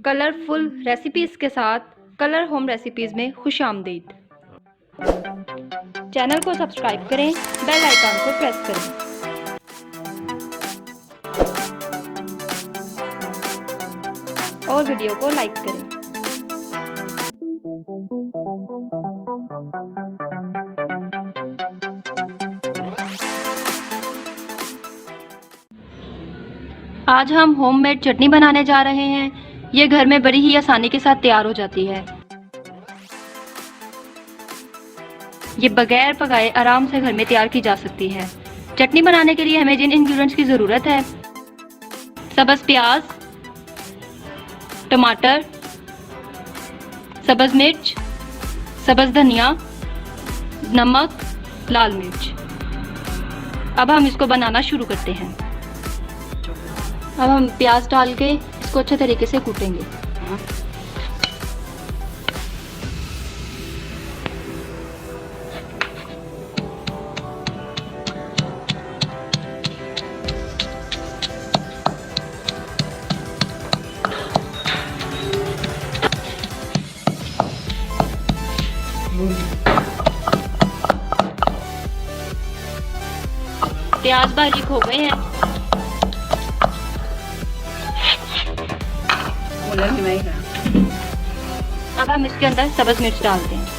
Colourful recipes के साथ colour home recipes में खुशामदीद। चैनल को सब्सक्राइब करें, बेल आइकन को प्रेस करें। और वीडियो को लाइक करें। आज हम होममेड चटनी बनाने जा रहे हैं। ये घर में बड़ी ही आसानी के साथ तैयार हो जाती है। ये बगैर पकाए आराम से घर में तैयार की जा सकती है। चटनी बनाने के लिए हमें जिन इंग्रेडिएंट्स की ज़रूरत है: सब्ज़ प्याज, टमाटर, सब्ज़ मिर्च, सब्ज़ धनिया, नमक, लाल मिर्च। अब हम इसको बनाना शुरू करते हैं। अब हम प्याज डाल के इसको अच्छे तरीके से कूटेंगे। प्याज बारीक हो गए हैं। अब हम इसके अंदर सब्ज़ मिर्च डालते हैं।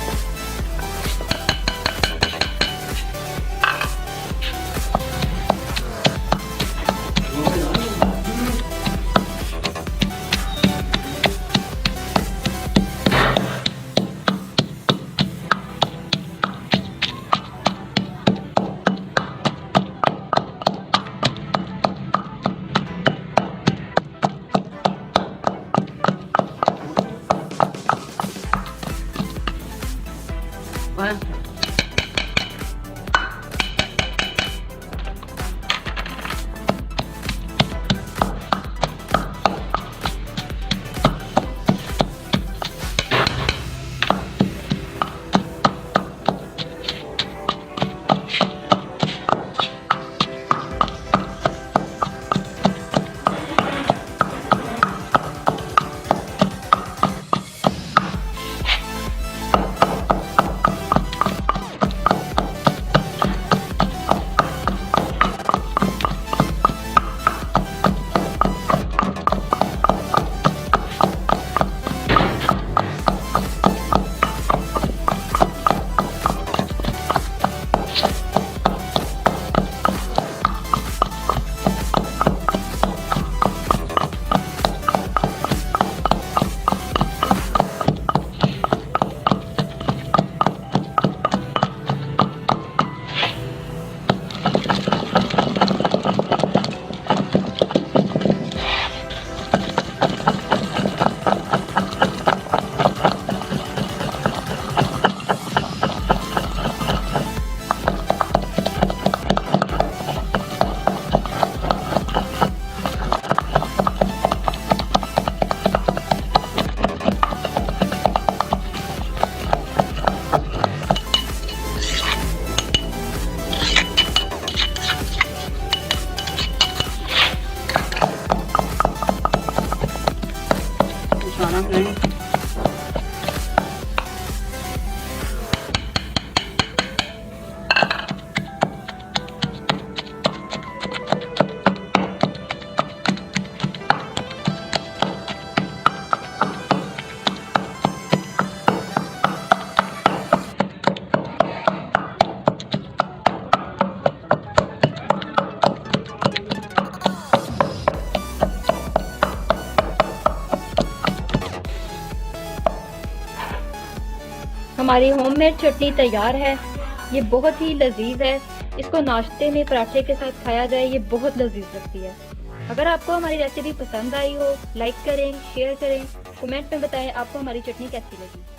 हमारी होममेड चटनी तैयार है। ये बहुत ही लजीज है। इसको नाश्ते में पराठे के साथ खाया जाए, ये बहुत लजीज लगती है। अगर आपको हमारी रेसिपी पसंद आई हो, लाइक करें, शेयर करें, कमेंट में बताएं आपको हमारी चटनी कैसी लगी।